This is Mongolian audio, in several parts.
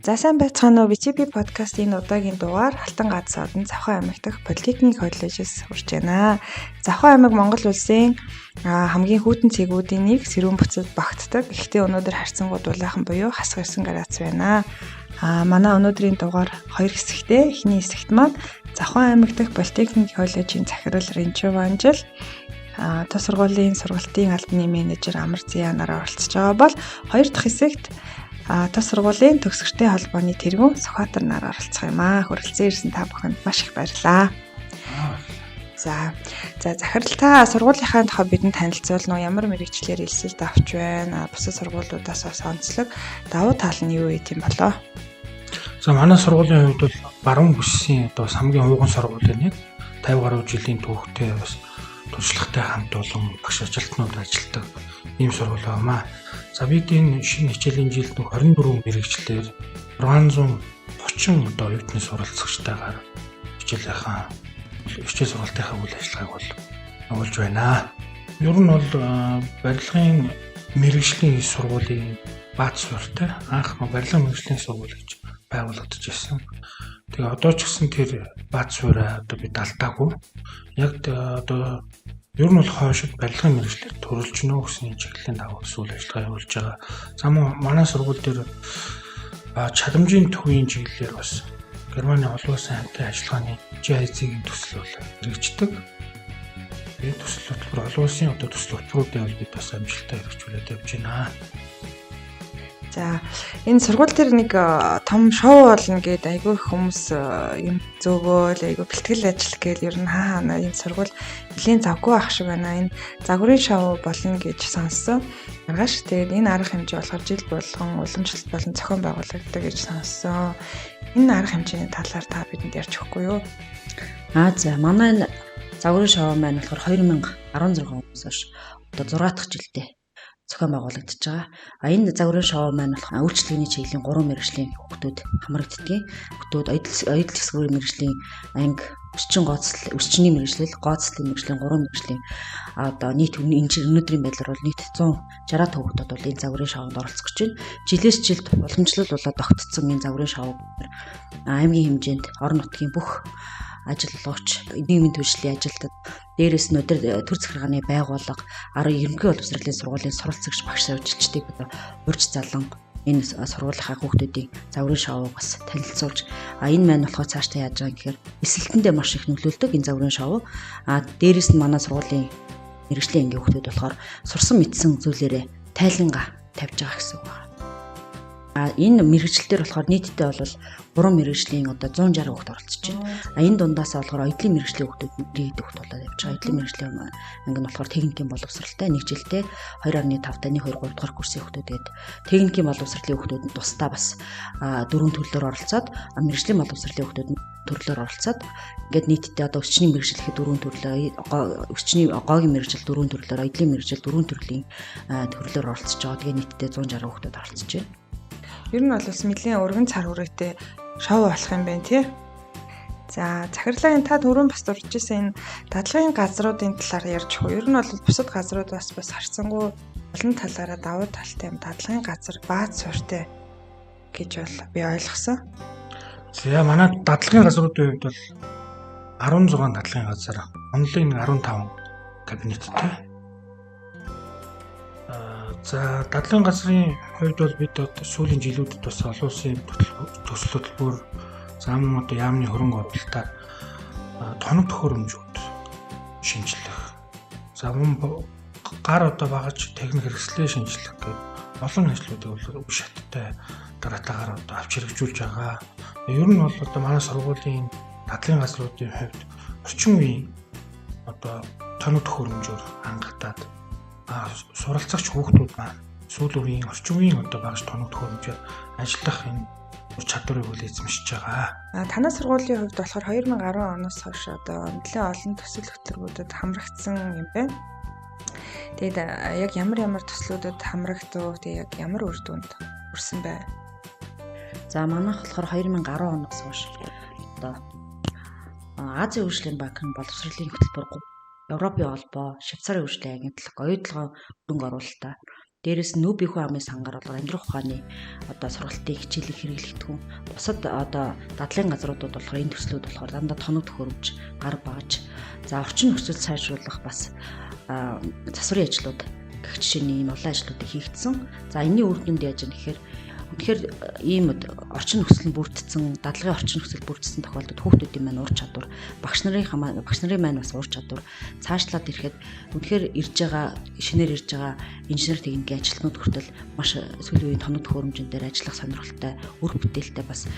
За сайн байцгаана уу BCP подкастын удаагийн дугаар Алтан гац содон Завхан аймаг дахь Политехник коллежээс урж байна. Завхан аймаг Монгол улсын хамгийн хүйтэн цэгүүдийн нэг Сэрүүн буцад багтдаг. Гэхдээ өнөөдөр харьцангуй дулаахан буюу хасах ирсэн гараац байна. Манай өнөөдрийн дугаар хоёр хэсэгтэй. Эхний хэсэгт маань Завхан аймаг дахь Политехник коллежийн захирал Ринчова Анжел, тус сургуулийн сургалтын албаны менежер Амар Зяа нараа оролцож байгаа бол хоёр дахь хэсэгт тус сургуулийн төгсгчдийн холбооны тэргүүн Сүхбаатар нар оролцох юм аа. Хүрэлцэн ирсэн та бүхэнд маш их баярлалаа. За захирал та сургуулийнхаа тухай бидэнд танилцуулна уу? Ямар мэргэжлэр элсэлд авч байна? Бусад сургуулиудаас онцлог давуу тал нь юу гэдэм болоо? За манай сургуулийн хувьд бол баруун бүсийн одоо хамгийн ууган сургуулийн 50 гаруй жилийн түүхтэй бас туршлагатай хамт олон багш ажилтнууд ажилладаг ийм сургууль байна. За бид энэ шинэ хичээлийн жилд 24 мэргэжлэр 630 одоо оюутны суралцагчтайгаар хичээл сургалтынхаа үйл ажиллагааг бол явуулж байна. Ер нь бол барилгын мэргэжлийн сургуулийн бааз суурьтай анх барилгын мэргэжлийн сургууль гэж байгуулагдаж ирсэн. Тэгээ одоо ч гэсэн тэр бааз суурьаа одоо бид алдаагүй. Яг одоо ер нь бол хойшид барилгын мэргэжлэр төрүүлж гинөө гэсэн чиглэлийн дагуу үйл ажиллагаа явуулж байгаа. За манай сургууль дээр чадамжийн төвийн чиглэлээр бас Германы олон улсын хамтын ажиллагааны GIZ-ийн төсөл бол хэрэгждэг. Энэ төсөл хөтөлбөр олон улсын одоо төсөл хөтөлбөрүүдээ бол бид бас амжилттай хэрэгжүүлээд явж байна. За энэ сургууль дээр нэг том шоу болно гэдэг айгүй хүмүүс юм зөөгөөл айгүй бэлтгэл ажил гээл ер нь хаана энэ сургууль нэлийн завгүй ах шиг байна. Энэ загварын шоу болно гэж сонссон. Маргааш тэгээд энэ арга хэмжээ болохоор жил болгон уламжлалт болон зохион байгуулагддаг гэж сонссон. Энэ арга хэмжээний талаар та бидэнд ярьж өгөхгүй юу? За манай энэ загварын шоу маань болохоор 2016 оноос хойш одоо 6 дахь жилдээ зохион байгуулагдаж байгаа. Энэ загварын шоу маань болох үйлчлэгээний чиглэлийн 3 мэргэжлийн хүүхдүүд хамрагддгийг. Хүүхдүүд оюутан засгийн мэргэжлийн анги, өсчний мэргэжлэл, гооцлын мэргэжлийн 3 мэргэжлийн одоо нийт өнөөдрийн байдлаар бол нийт 160 хүүхдүүд бол энэ загварын шоунд оролцох гэж байна. Жилээс жилд уламжлал болоод тогтцсон энэ загварын шоу аймгийн хэмжээнд орон нутгийн бүх ажиллагч, нийгмийн түвшлийн ажилтнууд, дээрээс нь өдөр төр захиргааны байгууллага, ерөнхий боловсролын сургуулийн суралцагч багш ажилчдыг урьж залан энэ сургуулийнхаа хүүхдүүдийн загварын шоуг бас танилцуулж энэ маань болохоор цаашдаа яаж байгаа гэхээр эсэлтэндээ маш их нөлөөлдөг энэ загварын шоу. Дээрээс нь манай сургуулийн мэргэжлийн ангийн хүүхдүүд болохоор сурсан мэдсэн зүйлээрээ тайлангаа тавьж байгаа гэсэн үг байна. Энэ мэргэжлэлээр болохоор нийтдээ бол 3 мэргэжлийн одоо 160 хүүхэд оролцож байна. Энэ дундаас болохоор оюутлын мэргэжлийн хүүхдүүд дээд хүүхэд болоод явж байгаа. Оюутлын мэргэжлийн анги нь болохоор техникийн боловсралтай нэг жилдээ 2.5-тай 1-2 3 дугаар курсын хүүхдүүдэд техникийн боловсролын хүүхдүүд нь тусдаа бас 4 төрлөөр оролцоод мэргэжлийн боловсролын хүүхдүүд нь төрлөөр оролцоод ингээд нийтдээ одоо өсчний мэргэжил гэхэд 4 төрлөө, өсчний гоогийн мэргэжил 4 төрлөөр, оюутлын мэргэжил 4 төрлийн төрлөөр оролцож байгаа. Тэгээ нийтдээ 160 хүүхдүүд оролцож байна. Ер нь бол нэлийн өргөн цар хүрээтэй шоу болох юм байна тий. За захирлаа та түрүүн бас дурж ирсэн энэ дадлагын газруудын талаар ярьж өгөө. Ер нь бол бусад газруудаас бас харьцангуй олон талаараа давуу талтай юм. Дадлагын газар бааз суурьтай гэж бол би ойлгосон. За манай дадлагын газруудын хувьд бол 16 дадлагын газар, онлын 15 кабинеттэй. За дадлагын газрын хувьд бол бид сүүлийн жилүүдэд бас олон улсын төсөл хөтөлбөр зам одоо яамны хөрөнгө оруулалтаар тоног төхөөрөмжүүд шинжлэх. За гар одоо багаж техник хэрэгслээ шинжлэх гэх олон ажлуудыг бол үе шаттай дараатаагаар одоо авч хэрэгжүүлж байгаа. Ер нь бол одоо манай сургуулийн дадлагын газруудын хувьд орчин үеийн одоо тоног төхөөрөмжөөр хангагдаад суралцагч хүүхдүүд маань сүүлийн үеийн орчин үеийн одоо багаж тоног төхөөрөмжөөр ажиллах энэ чадварыг үл эзэмшиж байгаа. Танай сургуулийн хувьд болохоор 2010 оноос хойш одоо нэлээд олон төсөл хөтөлбөрүүдэд хамрагдсан юм байна. Тэгээд яг ямар төслүүдэд хамрагдав? Тэгээд яг ямар үр дүнд хүрсэн бэ? За манайх болохоор 2010 оноос хойш одоо Азийн хөгжлийн банкны боловсролын хөтөлбөр, Европын холбоо, Швейцарын хөгжлийн агентлаг, оюутлогын хөрөнгө оруулалтаа Дээрээс нь нүүбийнхүү амын сангаар бол амьдрах ухааны одоо сургалтын хичээлийг хэрэглэгдэх хүн. Бусад одоо дадлын газруудад болохоор энэ төслүүд болохоор дандаа тоног төхөөрөмж гар багж. За орчин нөхцөл сайжруулах бас засварын ажлууд гэх жишээний ийм олон ажлуудыг хийгдсэн. За энэний үр дүнд яаж юм гэхээр үнэхээр ийм орчин нөхцөл бүрдсэн, дадлагын орчин нөхцөл бүрдсэн тохиолдолд хүүхдүүдийн маань ур чадвар, багш нарын маань бас ур чадвар цаашлаад ирэхэд үнэхээр шинээр ирж байгаа инженер техникийн ажилтнууд хүртэл маш сүүлийн үеийн тоног төхөөрөмжн дээр ажиллах сонирхолтой, үр бүтээлтэй бас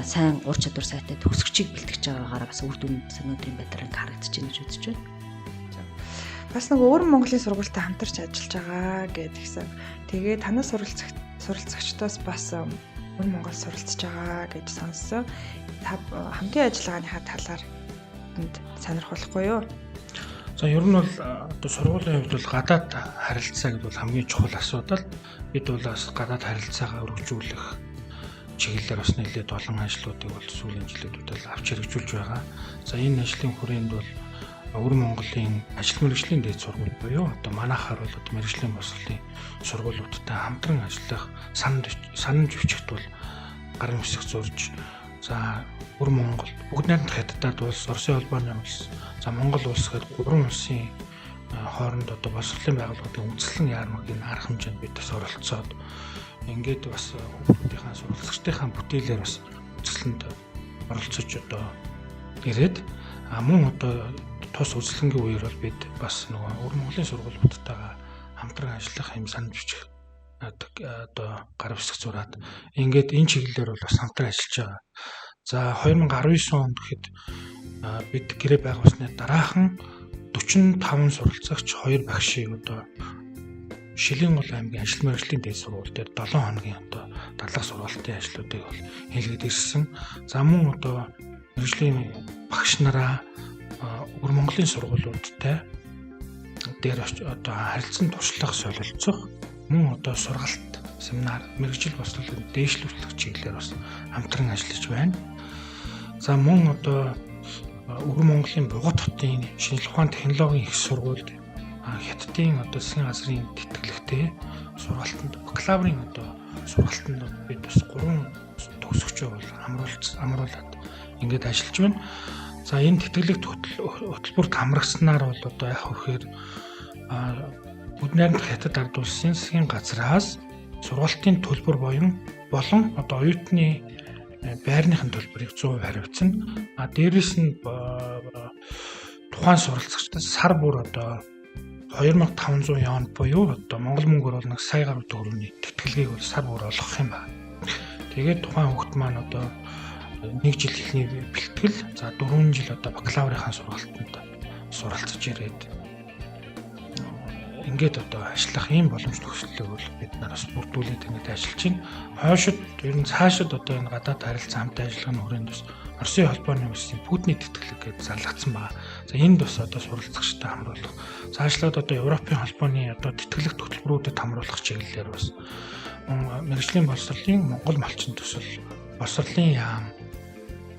сайн ур чадвар сайтай төгсөгчийг бэлтгэж байгаагаараа бас үр дүн өнөөдрийн байдлаар харагдаж байна гэж үзэж байна. Бас нэг өөр Монголын сургуультай хамтарч ажиллаж байгаа гэдгийгсэн. Тэгээ танаас суралцагчдаас бас өөр Монгол суралцж байгаа гэж сонссон. Та хамтын ажиллагааныхаа талаар сонирхолтой юу? За ер нь бол одоо сургуулийн хувьд бол гадаад харилцаа гэдэг бол хамгийн чухал асуудал. Бид бол бас гадаад харилцаагаа өргөжүүлэх чиглэлээр бас нэлээд олон ажлуудыг бол сүүлийн жилүүдэд бол авч хэрэгжүүлж байгаа. За энэ ажлын хүрээнд бол Өвөр Монголын ажил мэргэжлийн дээд сургууль буюу одоо манайхаар бол одоо мэргэжлийн босголын сургуулиудтай хамтран ажиллах санамж бичигт бол гарын үсэг зурж за Өвөр Монгол бүгд найрамдах хятадд улс, Оросын холбооны улс, за Монгол улс гэдэг 3 улсын хооронд одоо босголын байгууллагын үндэслэн яармагийн арга хэмжээнд бид бас оролцоод ингээд бас хүүхдүүдийн сурвалжлагчдын бүтээлээр бас үндэслэнд оролцож одоо ирээд мөн одоо тус үзлэнгийн үеэр бол бид бас нөгөө Өвөр Монголын сургуулиудтайгаа хамтран ажиллах юм санаж бичих одоо гар үсэг зураад ингээд энэ чиглэлээр бол бас хамтран ажиллаж байгаа. За 2019 онд гэхэд бид гэрээ байгуулсны дараахан 45 суралцагч 2 багшийг одоо Шилэнгол аймгийн ажил мэргэжлийн дээд сургууль дээр 7 хоногийн одоо дадлаг сургалтын ажлуудыг бол хийлгээд ирсэн. За мөн одоо мэргэжлийн багш нараа Өвөр Монголын сургуулиудтай дээр одоо харилцан туршлага солилцох мөн одоо сургалт семинар мэргэжил бослолын дээшлүүлэх чиглэлээр бас хамтран ажиллаж байна. За мөн одоо Өвөр Монголын Бугат хотын шинжлэх ухааны технологийн их сургуульд хятадын одоо засгийн газрын тэтгэлэгтэй сургалтанд бакалаврын одоо сургалтанд бид бас 3 төгсөгчөө бол амруулаад ингээд ажиллаж байна. За энэ тэтгэлэгт хөтөлбөрт хамрагснаар бол одоо яг хөхээр бүгд найрамдах хятад ард улсын засгийн газраас сургалтын төлбөр болон одоо оюутны байрныхын төлбөрийг 100% хариуцна. Дээрээс нь тухайн суралцагчдаас сар бүр одоо 2500 яон буюу одоо монгол мөнгөөр бол 1 сая гаруй төгрөгийн тэтгэлгийг бол сар бүр олгох юм байна. Тэгээд тухайн хүүхд маань одоо 1 жил ихний бэлтгэл за 4 жил одоо бакалаврынхаа сургалтанд суралцж ирээд ингээд одоо ажиллах ийм боломж төгслөлөө бол бид нараас бүрдүүлээд ингээд ажиллаж байна. Хойшид ер нь цаашид одоо энэ гадаад харилцаа хамтын ажиллагааны хүрээнд бас Оросын холбооны улсын Путины тэтгэлэг гэж зарлагдсан байна. За энд бас одоо суралцагчтай хамруулах. Цаашлаад одоо Европын холбооны одоо тэтгэлэг хөтөлбөрүүдэд хамруулах чиглэлээр бас мэргэжлийн боловсролын Монгол малчин төсөл боловсролын яам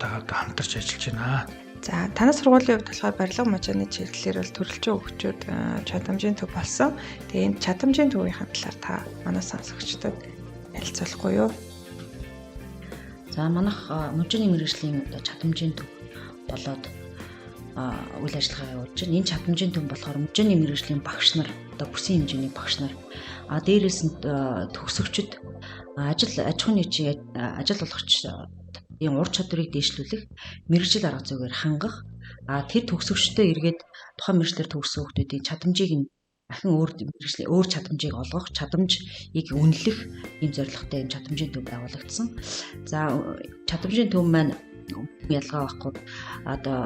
хамтарч ажиллаж байна. За танай сургуулийн хувьд болохоор барилга мужааны чиглэлээр бол төрөлжин хөгжүүд чадамжийн төв болсон. Тэгээ энэ чадамжийн төвийн талаар та манай сонсогчдод ярилцуулахгүй юу? За манайх мужааны мэргэжлийн чадамжийн төв болоод үйл ажиллагаа явуулж байна. Энэ чадамжийн төв болохоор мужааны мэргэжлийн багш нар, одоо бүсийн хэмжээний багш нар, дээрээс нь төгсөгчд аж ахуйн нэгжийн ажил олгогч ийм ур чадварыг дээшлүүлэх мэргэжил арга зүйгээр хангах тэр төгсөгчтэй эргээд тухайн мэргэжлэр төгссөн хүмүүсийн чадамжийг нь дахин өөр чадамжийг олгох, чадамжийг үнэлэх ийм зорилготой ийм чадамжийн төв байгуулагдсан. За чадамжийн төв маань ялгаа байхгүй одоо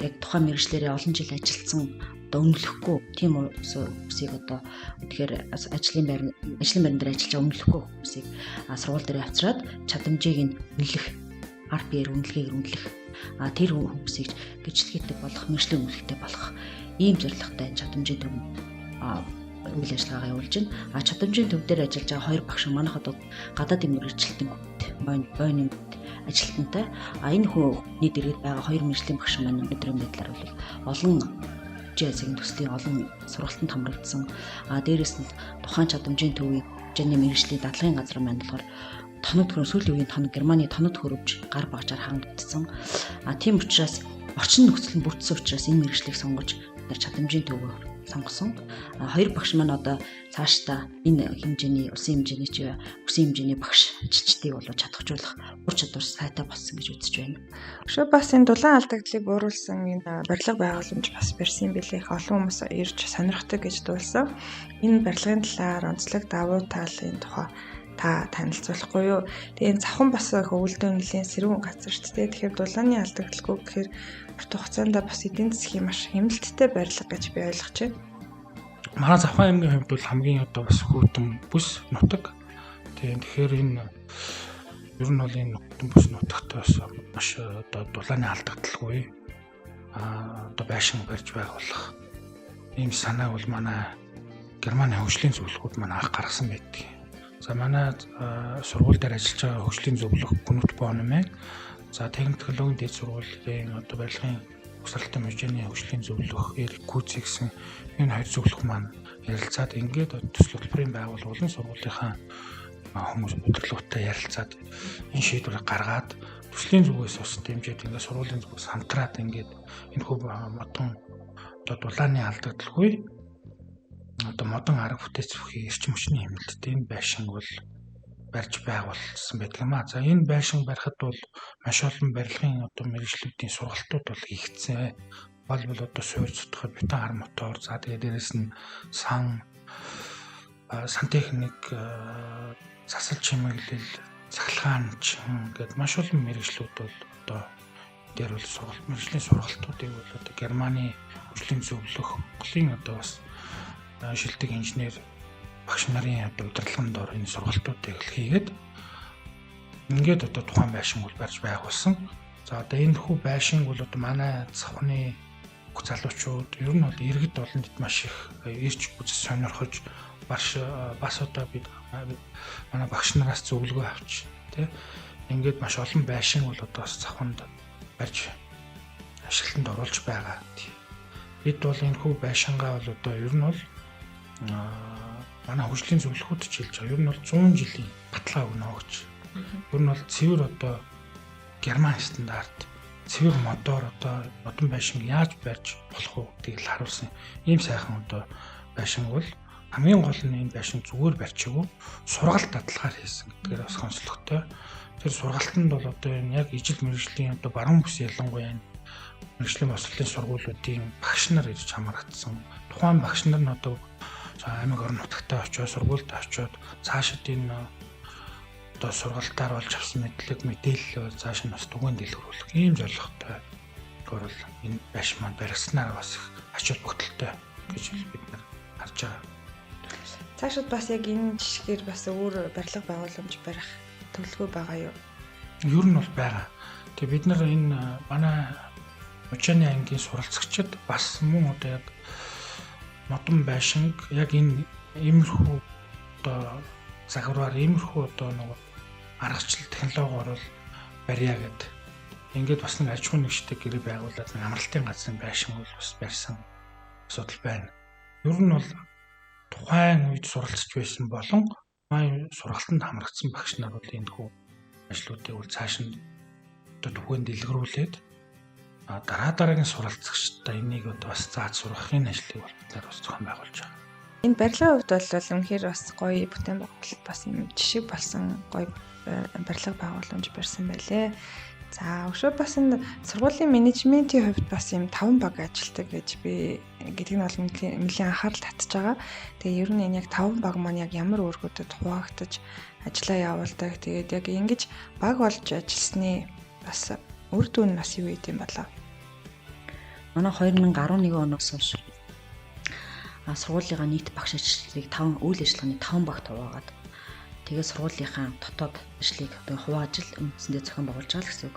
яг тухайн мэргэжлэрээ олон жил ажилласан одоо үнэлэхгүй тийм хүмүүсийг одоо тэгэхээр ажлын байран дээр ажиллаж байгаа үнэлэхгүй хүмүүсийг сургууль дээр авчираад чадамжийг нь үнэлэх RPR үнэлгээгээр үнэлэх тэр хүмүүсийг гэрчлэгээтэй болох, мэргэжлийн үнэлгээтэй болох ийм зорилготой чадамжийн төв үйл ажиллагаагаа явуулж байна. Чадамжийн төв дээр ажиллаж байгаа 2 багш манайх одоо гадаадын мэргэжилтэн бойны ажилтнтай энэ хүний дэргэд байгаа 2 мэргэжлийн багш маань өдрийн байдлаар бол олон хүчээ засгийн төслийн олон сургалтанд хамрагдсан. Дээрээс нь тухайн чадамжийн төвийн хэмжээний мэргэжлийн дадлагын газар маань болохоор тоног төхөр сүүлийн үеийн тоног Германы тоног төхөрөвж гар багжаар хангагдсан. Тийм учраас орчин нөхцөл нь бүрдсэн учраас энэ мэргэжлийг сонгож чадамжийн төвөөр сонгосон. Хоёр багш маань одоо цаашдаа энэ хэмжээний улсын хэмжээний багш ажилчдыг бол чадахжуулах ур чадвар сайтай болсон гэж үзэж байна. Өшөө бас энэ дулаан алдагдлыг бууруулсан энэ барилга байгууламж бас барьсан билээ. Их олон хүмүүс ирж сонирхдаг гэж дуулсан. Энэ барилгын талаар онцлог давуу талын тухай та танилцуулахгүй юу? Тэгээ энэ завхан бас их өвөлдөө нэлийн сэрүүн газар шүү дээ. Тэгэхээр дулааны алдагдaltaгүй гэхээр урт хугацаанд бас эдийн засгийн маш хэмнэлттэй барилга гэж би ойлгож байна. Манай Завхан аймгийн хувьд бол хамгийн одоо бас хүүтэн бүс нутаг. Тэгэхээр энэ ер нь бол энэ хүүтэн бүс нутагт бас маш одоо дулааны алдагдaltaгүй одоо байшин барьж байгуулах ийм санаа бол манай Германы хөгжлийн зөвлөгөөд манай анх гаргасан байдаг. За манай сургууль дээр ажиллаж байгаа хөгжлийн зөвлөх Гүнүт Бонмэ. За техник технологийн дэд сургуулийн одоо барилгын угсралтай мужийн хөгжлийн зөвлөх Эрик Куц гэсэн энэ хоёр зөвлөх маань ярилцаад ингээд төсөл хөтөлбөрийн байгуул болон сургуулийнхаа хүмүүс өдөрлөгтэй ярилцаад энэ шийдвэрийг гаргаад төслийн зүгээс ус дэмжиж ингээд сургуулийн зүгээс хамтраад ингээд энэ хөв модон одоо дулааны алдагдaltaгүй одоо модон арга бүтээц бүхий эрчим хүчний хэмнэлттэй энэ байшин бол барьж байгуулсан байдаг юм аа. За энэ байшин барихад бол маш олон барилгын одоо мэргэжлүүдийн сургалтууд бол хийгдсэн. Бол одоо сууж сутгахад бетон хар мотор, за тэгээ дээрэс нь сантехник, засал чимэглэл, цахилгаанч гэдэг маш олон мэргэжлүүд бол одоо дээр бол сургалт мэргэжлийн сургалтуудыг бол одоо Германы хөгжлийн зөвлөх Монголын одоо бас шилдэг инженер багш нарын одоо удирдлагын дор энэ сургалтуудыг хийгээд ингээд одоо тухайн байшин бол барьж байгуулсан. За одоо энэ хүү байшин бол одоо манай Завханы залуучууд ер нь бол иргэд олон дэд маш их ирж үзэж сонирхож бас одоо бид манай багш нараас зөвлөгөө авч тий ингээд маш олон байшин бол одоо Завханд барьж ашиглалтанд оруулж байгаа. Бид бол энэ хүү байшингаа бол одоо ер нь бол манай хөгжлийн зөвлөхөд ч хэлж байгаа. Ер нь бол 100 жилийн баталгаа өгнө гэж. Ер нь бол цэвэр одоо Герман стандарт цэвэр модоор одоо модон байшин яаж барьж болох вэ гэдгийг л харуулсан. Ийм сайхан одоо байшин бол хамгийн гол нь энэ байшин зүгээр барьчихгүй сургалт дадлагаар хийсэн гэдгээр бас онцлогтой. Тэр сургалтанд бол одоо энэ яг ижил мэргэжлийн одоо баруун бүс ялангуяа мэргэжлийн бослолын сургуулиудын багш нар ирж хамрагдсан. Тухайн багш нар нь одоо аймаг орон нутагтаа очиод сургуульд очиод цаашид энэ одоо сургалтаар олж авсан мэдээлэл цааш нь бас түгээн дэлгэрүүлэх ийм зорилготой. Тэгэхээр бол энэ байшин маань баригдсанаар бас их ач холбогдолтой гэж бид нар харж байгаа. Цаашид бас яг энэ жишгээр бас өөр барилга байгууламж барих төлөвлөгөө байгаа юу? Ер нь бол байгаа. Тэгээ бид нар энэ манай Мужааны ангийн суралцагчид бас мөн одоо яг модон байшинг яг энэ иймэрхүү одоо загвараар иймэрхүү одоо нэг аргачлал технологиор бол барья гэд. Ингээд бас нэг аж ахуйн нэгжтэй гэрээ байгуулад нэг амралтын газрын байшин бол бас барьсан асуудал байна. Ер нь бол тухайн үед суралцж байсан болон маань сургалтанд хамрагдсан багш нар бол энэ хүү ажлуудыг бол цааш нь одоо түгээн дэлгэрүүлээд дараагийн суралцагчдаа энийг одоо бас зааж сургахын ажлыг бол бид нар бас зохион байгуулж байгаа. Энэ барилгын хувьд бол үнэхээр бас гоё бүтээн байгуулалт бас юм жишг болсон гоё барилга байгууламж барьсан байлээ. За өшөө бас энэ сургуулийн менежментийн хувьд бас юм 5 баг ажилладаг гэж би гэдгийг нь бол нэлийн анхаарал татж байгаа. Тэгээ ер нь энэ яг 5 баг маань яг ямар үүргүүдэд хуваагдаж ажиллаа явуулдаг. Тэгээд яг ингэж баг болж ажилласны бас үр дүн нь бас юу гэдэм болоо. Манай 2011 оноос хойш сургуулийнхаа нийт багш ажлыг 5 үйл ажиллагааны 5 багт хуваагаад тэгээ сургуулийнхаа дотоод ажлыг одоо хуваажил үндсэндээ зохион байгуулж байгаа л гэсэн үг.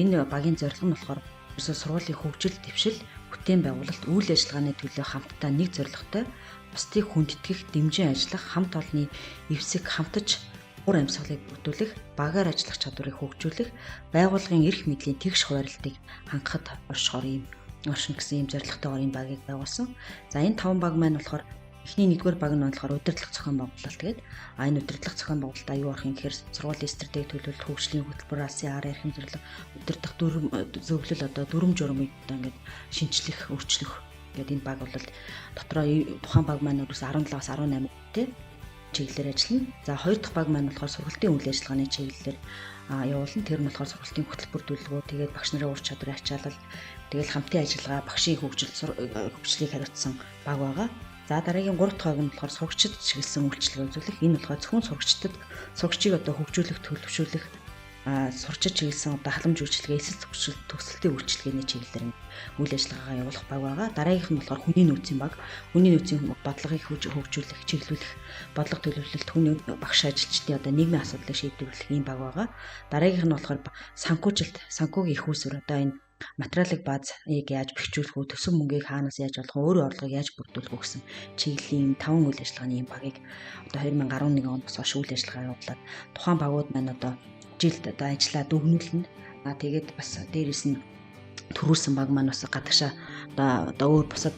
Энэ багийн зорилго нь болохоор ерөөсөө сургуулийн хөгжил, дэвшил, бүтээн байгуулалт, үйл ажиллагааны төлөө хамтдаа нэг зорилготой бусдыг хүндэтгэх, дэмжин ажиллах, хамт олонны эвсэг хамтаж ур амьсгалыг бүрдүүлэх, багаар ажиллах чадварыг хөгжүүлэх, байгууллагын эрх мэдлийн тэгш хуваарлтыг хангахад оршихоор ийм оршин гэсэн ийм зорилготойгоор энэ багийг байгуулсан. За энэ 5 баг маань болохоор эхний 1-р баг нь болохоор удирдлага зохион байгуулалт гэдэг. Энэ удирдлага зохион байгуулалтаа юу арах юм гэхээр сургуулийн стратеги төлөвлөлт, хөгжлийн хөтөлбөр, алсын арга эрхэм зэрлэг удирдах зөвлөл одоо дүрм журмыг одоо ингээд шинчлэх, өөрчлөх гэдэг энэ баг бол дотроо тухайн баг маань өөрөөс 17-аас 18 тий чиглэлээр ажиллана. За 2 дахь баг маань болохоор сургалтын үйл ажиллагааны чиглэлээр явуулна. Тэр нь болохоор сургалтын хөтөлбөр төлөвлөгөө, тэгээд багш нарын ур чадварын ачаалал, тэгээд хамтын ажиллагаа, багшийн хөгжлийг хариуцсан баг байгаа. За дараагийн 3 дахь баг нь болохоор сурагчид чиглэсэн үйлчлэгээ үзүүлэх. Энэ болохоор зөвхөн сурагчийг одоо хөгжүүлэх, төлөвшүүлэх, сурчид чиглэсэн одоо халамж үйлчлэгээ, эсэл төгсөлтийн үйлчлэгээний чиглэлээр үйл ажиллагаагаа явуулах баг байгаа. Дараагийнх нь болохоор хүний нөөцийн баг. Хүний нөөцийн бодлогыг хөгжүүлэх, чиглүүлэх, бодлого төлөвлөлт, хүний багш ажилчдын одоо нийгмийн асуудлыг шийдвэрлэх ийм баг байгаа. Дараагийнх нь болохоор санхүүгийн их усүр одоо энэ материалын баазыг яаж бэхжүүлэх үү, төсөв мөнгийг хаанаас яаж олох, өөрийн орлогыг яаж бүрдүүлэх үү гэсэн чиглэлийн 5 үйл ажиллагааны ийм багийг одоо 2011 онд бас үйл ажиллагаа явуулаад тухайн багууд маань одоо жилд одоо ажиллаад өгнүүлнэ. Тэгээд бас дээрэс нь төрүүлсэн баг маань бас гадагшаа одоо өөр бусад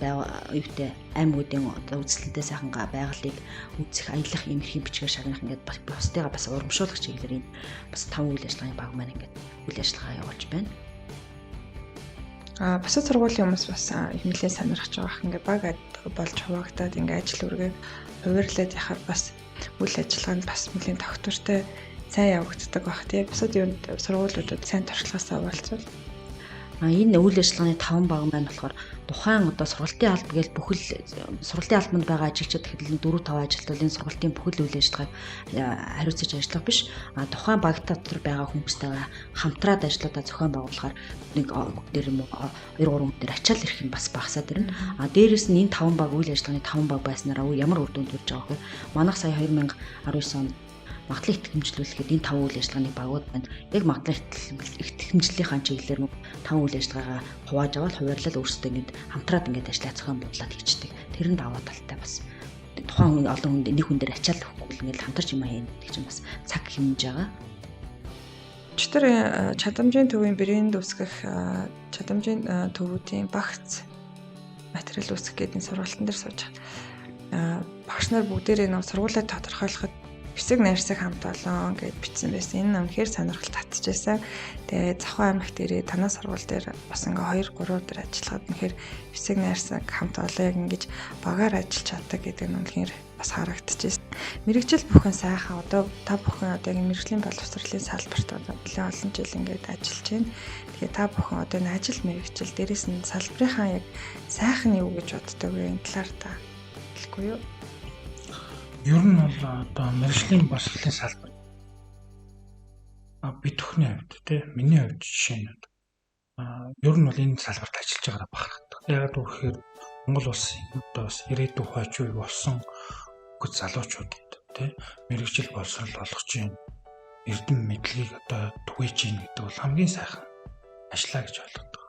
юутай аймагуудын одоо үзэсгэлэнтэй сайхан байгалыг үзэх, аялах юм их бичгээр шагнах ингээд бусдыгаа бас урамшуулах чиглэлээр энэ бас 5 үйл ажиллагааны баг маань ингээд үйл ажиллагаа явуулж байна. Бусад сургуулийн хүмүүс бас их нэлээд сонирхож байгаа хэрэг ингээ баг болж хуваагдаад ингээ ажил үргээ хувирлаад яхаар бас үйл ажиллагаанд бас нэлээд тогтвортой сайн явагддаг баг тий. Бусад юунд сургуулиудад сайн туршлагаасаа болцвол энэ үйл ажиллагааны 5 баг маань болохоор тухайн одоо сургалтын алба гэж бүхэл сургалтын албанд байгаа ажилчид гэхэд 4-5 ажилтнууд энэ сургалтын бүхэл үйл ажиллагааг хариуцаж ажиллах биш. Тухайн баг дотор байгаа хүмүүстэйгээ хамтраад ажиллаудаа зохион байгуулахаар нэг бүгдээр юм 2-3 хүнээр ачаал ирэх нь бас багасаад ирнэ. Дээрээс нь энэ 5 баг үйл ажиллагааны 5 баг байснараа ямар үр дүнд хүрч байгаа вэ? Манайх сая 2019 онд магадлал итгэмжлүүлэхэд энэ 5 үйл ажиллагааны багууд байна. Яг магадлал итгэмжлэлийн чиглэлээр 5 үйл ажиллагаагаа хувааж аваад хуваарлал өөрсдөө ингэж хамтраад ингэж ажиллаа зохион байгуулад хийчихдэг. Тэр нь даваа талтай бас. Тухайн олон хүнд нэг хүн дээр ачаал өгөхгүй л ингэж хамтарч юм хийн гэдэг чинь бас цаг хэмнэж байгаа. Өчтөр чадамжийн төвийн брэнд үүсгэх чадамжийн төвүүдийн багц материал үүсгэх гэдэг сургалтын дээр сууж байгаа. Багш нар бүгдээрээ нэг сургуулиуд тодорхойлоход хэсэг найрсаг хамт олон гэж бичсэн байсан. Энэ үнэхээр сонирхол татчихсан. Тэгээд Завхан аймагт ирээ танаа сургууль дээр бас ингээ 2-3 өдөр ажиллахад үнэхээр хэсэг найрсаг хамт олон яг ингэж багаар ажиллаж чаддаг гэдэг нь үнэхээр бас харагдчихсэн. Мэргэжил бүхэн сайхан одоо та бүхэн одоо яг мэргэжлийн боловсролын салбарт одоо нэлээд олон жил ингээд ажиллаж байна. Тэгэхээр та бүхэн одоо энэ ажил мэргэжил дээрээс нь салбарынхаа яг сайхан юу гэж боддог вэ? Энэ талаар та хэлэхгүй юу? Ер нь бол одоо мэргэжлийн боловсролын салбар бид бүхний хувьд тий миний хувьд жишээ нь ер нь бол энэ салбарт ажиллаж байгаараа бахархдаг. Яагаад гэвэл Монгол улсын одоо бас ирээдүйн хойч үе болсон гүц залуучуудад тий мэргэжил боловсрол олгож юм эрдэм мэдлэгийг одоо түгээж ийн гэдэг бол хамгийн сайхан ажиллаа гэж ойлгодог.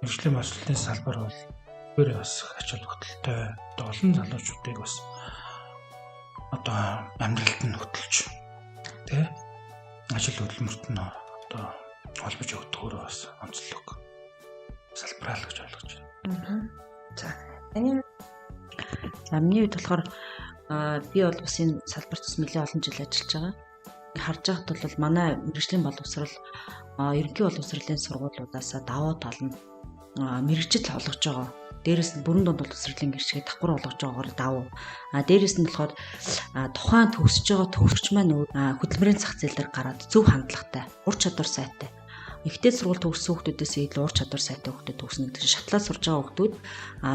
Мэргэжлийн боловсролын салбар бол өөрөө бас ач холбогдолтой одоо олон залуучуудыг бас одоо амьдралд нь хөтлөж тий ажил хөдөлмөрт нь одоо холбож өгдөг өөрөө бас онцлог салбараа л гэж ойлгож байна. За энэ миний хувьд болохоор би бол бас энэ салбарт бас нэлээд олон жил ажиллаж байгаа. Харж байхад бол манай мэргэжлийн боловсрол ерөнхий боловсролын сургуулиудаас давуу тал нь мэргэжил олгож байгаа. Дээрээс нь бүрэн дунд боловсролын гэрчгээ давхар олгож байгаагаар давуу. Дээрээс нь болохоор тухайн төгсөж байгаа төгсөгч маань хөдөлмөрийн зах зээл дээр гараад зөв хандлагатай, ур чадвар сайтай. Ихтэй сургууль төгссөн хүмүүсээс илүү ур чадвар сайтай хүмүүс төгснө гэдэг шатлаад сурж байгаа хүмүүс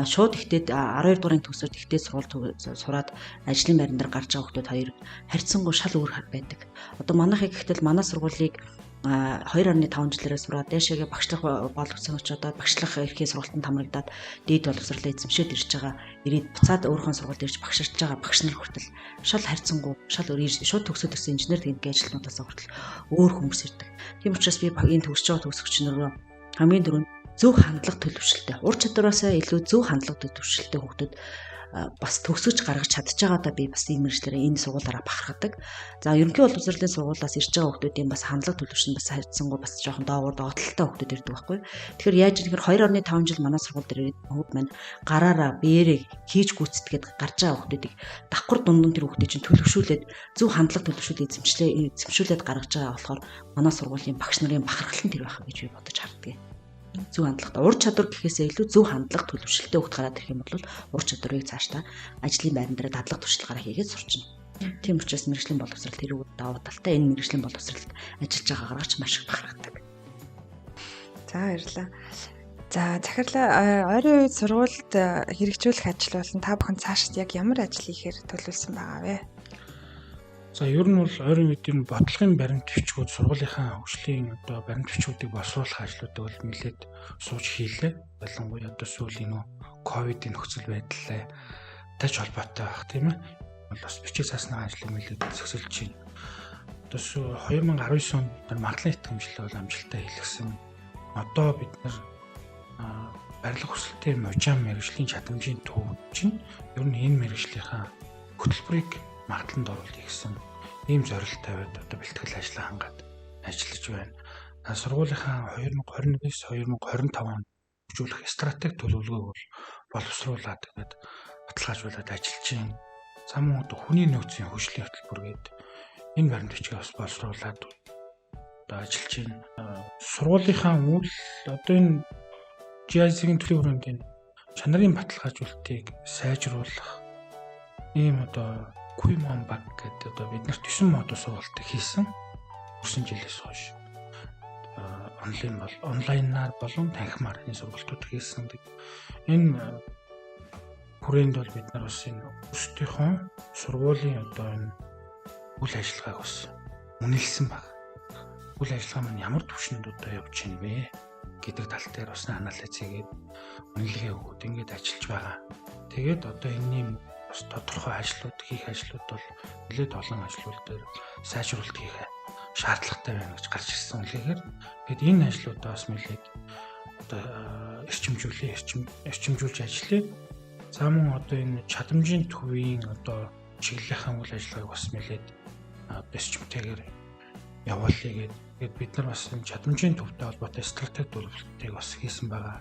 шууд ихтэй 12 дуурын төгсөж ихтэй сургууль сураад ажлын байран дээр гарч байгаа хүмүүс хоёр харьцангуй шал өөр байдаг. Одоо манайхыг гэхтэл манай сургуулийг 2.5 жилээрээ сураад дэшегээ багшлах боловсон очоод багшлах эрхээ сургалтанд хамрагдаад дээд боловсролоо эзэмшээд ирж байгаа. Ирээд буцаад өөрийнхөө сургуульд ирж багширч байгаа багш нар хүртэл шал харьцангуй шал өөр шууд төгсөөд ирсэн инженер техникийн ажилтнуудаас хүртэл өөр хүмүүс ирдэг. Тийм учраас би энэ төгсөж байгаа төгсөгч нароо хамгийн түрүүнд зөв хандлага төлөвшөлтэй, ур чадвараасаа илүү зөв хандлага төлөвшөлтэй хүмүүс бас төгсөж гаргаж чадчихагаадаа би бас энэ мэргэжлэрээ энэ сургуулаараа бахархдаг. За ерөнхий боловсролын сургуулиас ирж байгаа хүмүүсийн бас хандлага төлөвш нь бас хайцсангуу бас жоохон доогуур доотлолтой хүмүүс ирдэг байхгүй. Тэгэхээр яаж ихээр 2.5 жил манай сургууль дээр ирээд хүмүүс маань гараараа биеэрээ хийж гүйцэтгээд гарч байгаа хүмүүсийг давхар дундун тэр хүмүүсийг чинь төлөвшүүлээд зөв хандлага төлөвшүүлээд эзэмшүүлээд гаргаж байгаа болохоор манай сургуулийн багш нарын бахархал нь тэр байх гэж би бодож харддаг. Зөв хандлагатай ур чадвар гэхээсээ илүү зөв хандлага төлөвшөлтөй хөвгт гараад ирэх юм бол ур чадварыг цаашдаа ажлын байран дээр дадлага туршлагаараа хийгээд сурчна. Тийм учраас мэргэжлийн боловсрол тэрүүг давуу талтай энэ мэргэжлийн боловсролд ажиллаж байгаагаар ч маш их бахархдаг. За баярлалаа. За захирлаа ойрын үед сургуульд хэрэгжүүлэх ажил болон та бүхэн цаашд яг ямар ажил хийхээр төлөвлөсөн байгаа вэ? За ер нь бол ойрын үеийн бодлогын баримт бичгүүд сургуулийнхаа хөгжлийн одоо баримт бичгүүдийг боловсруулах ажлуудыг бол нэлээд сууж хийлээ. Ялангуяа одоо сүүлийн ковидын нөхцөл байдлаа тач холбоотой байх тийм ээ. Бол бас бичиг заасны ажлыг нэлээд зөксөлж байна. Одоо 2019 онд бид нар магадлан итгэмжлэл бол амжилттай хийлгсэн. Одоо бид нар барилга хүсэлтийн мужаам мэргэжлийн чадамжийн төв чинь ер нь энэ мэргэжлийнхаа хөтөлбөрийг магадланд оруулах гэсэн ийм зорилт тавиад одоо бэлтгэл ажлаа хангаад ажиллаж байна. Сургуулийнхаа 2021-2025 онд хөгжүүлэх стратеги төлөвлөгөөг бол боловсруулад тэгээд баталгаажуулаад ажиллаж байна. За мөн одоо хүний нөөцийн хөгжлийн хөтөлбөр гээд энэ баримт бичгийг бас боловсруулад одоо ажиллаж байна. Сургуулийнхаа үйл одоо энэ GIS-ийн төлөв хүрээндийн чанарын баталгаажуулалтыг сайжруулах ийм одоо Kuimon баг гэдэг одоо бид нарт 9 модуль сургалтыг хийсэн. Өнгөрсөн жилээс хойш онлайнаар болон танхимаар энэ сургалтууд хийсэн. Энэ хүрээнд бол бид нар бас энэ өөрсдийнхөө сургуулийн одоо энэ үйл ажиллагааг бас үнэлсэн баг. Үйл ажиллагаа маань ямар түвшинд одоо явж байна вэ гэдэг тал дээр бас анализ хийгээд үнэлгээ өгөөд ингэж ажиллаж байгаа. Тэгээд одоо энэний бас тодорхой ажлууд хийх ажлууд бол нэлээд олон ажлууд дээр сайжруулалт хийх шаардлагатай байна гэж гарч ирсэн үлээхээр тэгэд энэ ажлуудаа бас нэлээд одоо эрчимжүүлж ажиллая. За мөн одоо энэ чадамжийн төвийн одоо чиглэлийнхэн үйл ажиллагааг бас нэлээд эрчимтэйгээр явуулъя гэдэг бид нар бас энэ чадамжийн төвтэй холбоотой стратеги төлөвлөлтийг бас хийсэн байгаа.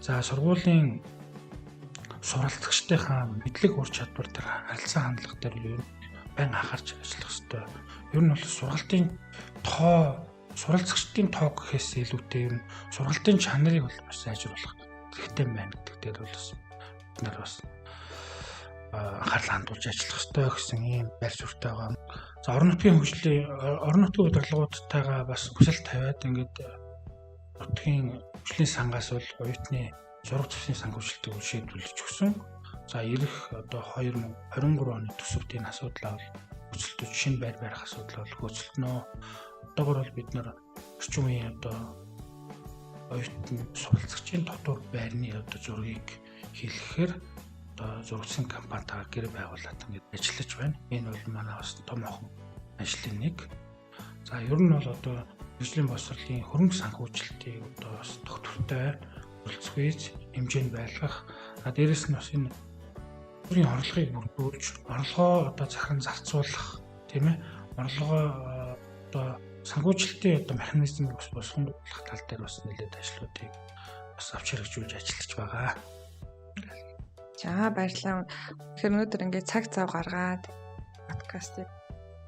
За сургуулийн суралцагчдынхаа мэдлэг ур чадвар дээр харилцаа хандлага дээр байн анхаарч ажиллах хэрэгтэй. Ер нь бол суралцагчдын тоо гэхээс илүүтэй ер нь сургалтын чанарыг бол маш сайжруулах хэрэгтэй байна гэдэг дээр бол бид нар бас анхаарал хандуулж ажиллах хэрэгтэй гэсэн ийм байр суурьтай байгаа. За орон нутгийн удирдлагуудтайгаа бас хүсэлт тавиад ингээд нутгийн хөгжлийн сангаас бол оюутны зураг зургийн санхүүжилтийг шийдвэрлэж өгсөн. За ирэх одоо 2023 оны төсөвт энэ асуудлаа бол хөцөлтөж шинэ байр барих асуудал бол хөцөлтнөө. Одоогор бол бид нар орчин үеийн одоо оюутны суралцагчийн дотор байрны одоо зургийг хийлгэхээр одоо зурагчийн компанитайгаар гэр байгуулад ингээд ажиллаж байна. Энэ бол манай бас томоохон ажлын нэг. За ер нь бол одоо мэргэжлийн боловсролын хөрөнгө санхүүжилтийг одоо бас тогтвортой үйлчлэгч хэмжээнд байлгах. Дээрэс нь бас энэ бүрийн орлогыг бүрдүүлж, орлогоо одоо захин зарцуулах, тийм ээ? Орлогоо одоо санхүүжилтийн одоо механизмыг бас босгонгуулах тал дээр бас нэлээд ажлуудыг бас авч хэрэгжүүлж ажиллаж байгаа. За баярлалаа. Тэгэхээр өнөөдөр ингээд цаг зав гаргаад подкастыг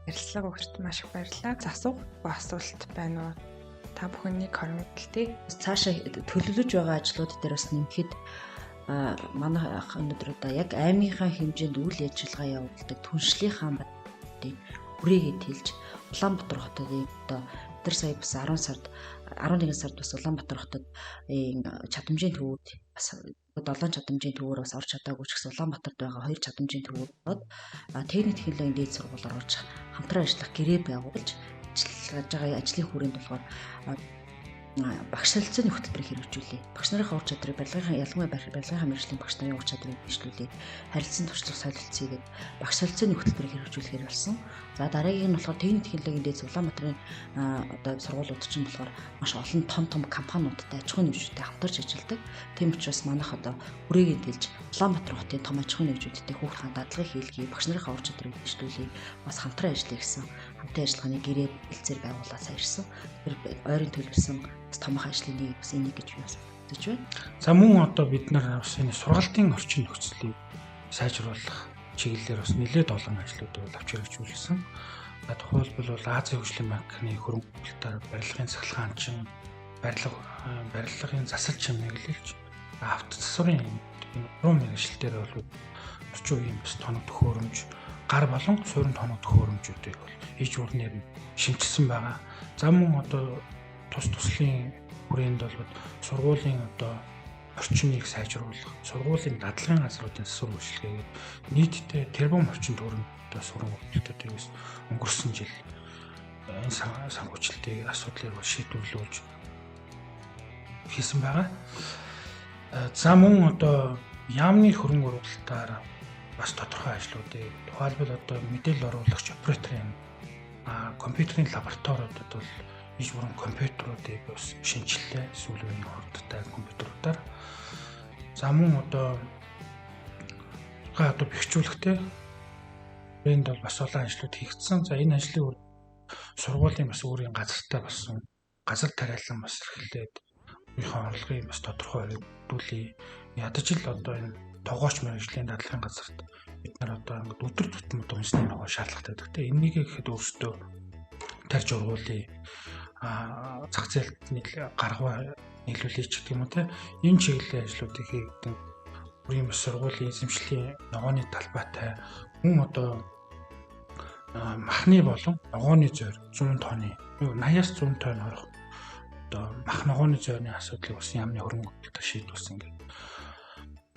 ярилцлага өгөхөд маш их баярлалаа. Асуухгүй асуулт байна уу? Та бүхэн нэг хоригдлээ. Цаашаа төлөвлөж байгаа ажлууд дээр бас нэмэхэд манай өнөөдөр одоо яг аймынхаа хэмжээнд үйл ажиллагаа явуулдаг түншлийнхаа байтыг хүрээгээд хэлж Улаанбаатар хотын одоо тэр сая бас 11 сард бас Улаанбаатар хотод чадамжийн төвүүд бас 7 чадамжийн төвөөр бас орж чадаагүй ч гэсэн Улаанбаатарт байгаа 2 чадамжийн төвүүд бод техник технологийн дээд сургуулиар орж хамтран ажиллах гэрээ байгуулж ажиллаж байгаа ажлын хүрээнд болохоор багш солилцооны хөтөлбөрийг хэрэгжүүлээ. Багш нарын ур чадрыг ялангуяа барилгын мэргэжлийн багш нарын ур чадрыг дэвшлүүлээ. Харилцан туршлага солилцоо гэдэг багш солилцооны хөтөлбөрийг хэрэгжүүлэхээр болсон. За дараагийн нь болохоор техник технологийн дээд Улаанбаатарын одоо сургуулиуд чинь болохоор маш олон том компаниудтай аж ахуйн нэгжүүдтэй хамтарч ажилладаг. Тийм учраас манайх одоо хүрээгээ тэлж Улаанбаатар хотын том аж ахуйн нэгжүүдтэй хүүхдийн дадлагыг хийлгэе, багш нарын ур чадрыг дэвшлүүлээ. Бас хамтран ажиллая гэсэн хамтын ажиллагааны гэрээ хэлцээр байгуулаад саяарсан. Тэр ойрын төлөвлөсөн томоохон ажлын нэг бас энийг гэж юу гэж байна. За мөн одоо бид нар бас энэ сургалтын орчин нөхцөлийг сайжруулах чиглэлээр бас нэлээд олон ажлуудыг авч хэрэгжүүлсэн. За тухайлбал Азийн хөгжлийн банкны хөрөнгөлөлтөөр барилгын цахилгаанчин, барилгын засал чимэглэлж, авто засварын уран мэргэжилтээр бол орчин үеийн бас тоног төхөөрөмж, гар болон суурин тоног төхөөрөмжүүдийг бол иж урнаар шинжилсэн байгаа. За мөн одоо туслын хүрээнд бол сургуулийн одоо орчныг сайжруулах, сургуулийн дадлагын газруудын засвар үйлчилгээгээд нийтдээ тэрбум орчим төгрөгтэй сургууль хөгжөлтөдөөс өнгөрсөн жил энэ санхүүжилтийн асуудлыг шийдвэрлүүлж хийсэн байгаа. За мөн одоо яамны хөрөнгө оруулалтаар бас тодорхой ажлуудыг тухайлбал одоо мэдээлэл оруулагч операторын компьютерийн лабораториудад бол иж бүрэн компьютеруудыг бас шинжиллээ, сүүлийн хурдтай компьютеруудаар. За мөн одоо бэхжүүлэхтэй энд бол бас олон ажлууд хийгдсэн. За энэ ажлын сургуулийн бас өөрийн газартай болсон газар тариалан бас эрхлээд өөрийнхөө орлогыг бас тодорхой хэмжүүлээ. Ядаж л одоо энэ тогооч мэргэжлийн дадлагын газарт бид нар одоо ингээд өдөр тутмын үндэсний ногоо шаардлагатай байдаг. Тэ энэнийг ихэд өөрсдөө тарж ургуулъя. Зах зээлд гаргаваа нийлүүлээч гэх юм уу те. Энэ чиглэлийн ажлуудыг хийгдэн бүрийн бас сургуулийн эзэмшлийн ногооны талбайтай мөн одоо махны болон ногооны зойр 100 тонны 80-аас 100 тонн орох одоо мах ногооны зойрны асуудлыг бас яамны хөрөнгө оруулалтаар шийдвүүлсэн гэх.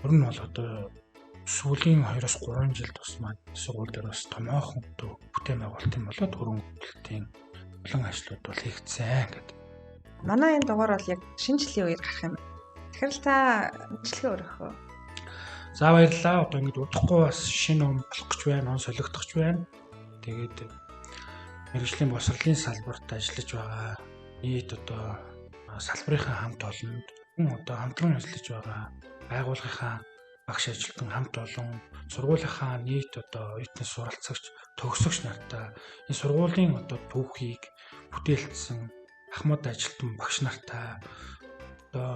Ер нь бол одоо сүүлийн 2-3 жилд бас маань сургууль дээр бас томоохон бүтээн байгуулалтын болоод хөрөнгө оруулалтын олон ажлууд бол хийгдсэн гэдэг. Манай энэ дугаар бол яг шинэ жилийн үеэр гарах юм. Тэгэхээр та мэдлэгээ өргөхөө. За баярлалаа. Одоо ингэж удахгүй бас шинэ ном болох гэж байна, ном солигдох гэж байна. Тэгээд мэргэжлийн боловсролын салбарт ажиллаж байгаа нийт одоо салбарынхаа хамт олонд одоо хамтран ажиллаж байгаа байгууллагынхаа багш ажилтан хамт олон сургуулийнхаа нийт одоо оюутны суралцагч төгсөгч нартай энэ сургуулийн одоо түүхийг бүтээлдсэн ахмад ажилтан багш нартай одоо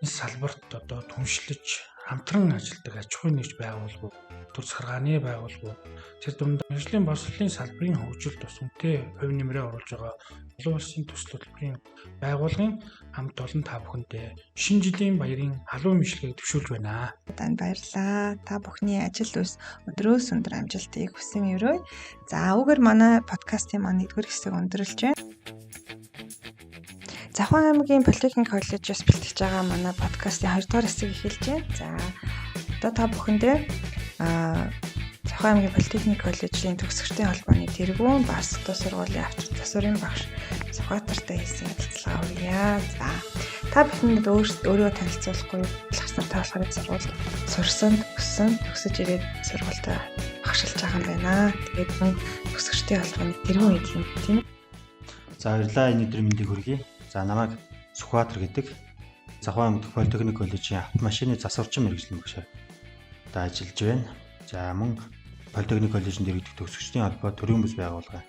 энэ салбарт одоо түншлэж хамтран ажилладаг аж ахуйн нэгж байгууллагууд төр захиргааны байгууллагууд тэр дундаа мэргэжлийн боловсролын салбарын хөгжилд бас үнэтэй хувь нэмрээ оруулж байгаа олон улсын төсөл хөтөлбөрийн байгууллагын хамт олон та бүхэндээ шинэ жилийн баярын халуун мэдлэгийг төвшүүлж байна. Танд баярлалаа. Та бүхний ажил үс өдрөөс өндөр амжилтыг хүсэмээрэй. За үүгээр манай подкастын маань 1-р хэсэг өндөрлж байна. Завхан аймгийн Политехник коллежээс бэлтгэж байгаа манай подкастын 2-р хэсэг эхэлж байна. За одоо та бүхэндээ Завхан аймгийн Политехник коллежийн төгсөгчдийн холбооны тэргүүн бас одоо сургуулийн авч засварын багш Сүхбаатартай хийсэн ярилцлага авъя. За та бүхэнд өөрийгөө танилцуулахгүй багшнаар таалахыг сургууль сурсан, төгсөж ирээд сургуультай багшилж байгаа юм байна. Тэгээд төгсөгчдийн холбооны тэргүүн хэлэх юм тийм үү? За баярлалаа. Энэ өдрийн мэндийг хүргэе. За намайг Сүхбаатар гэдэг Завхан аймгийн Политехник коллежийн автомашины засварчин мэргэжлийн багшаар одоо ажиллаж байна. За мөн Политехник коллежинд иргэдэг төгсөгчдийн холбоо төрийн бүс байгууллага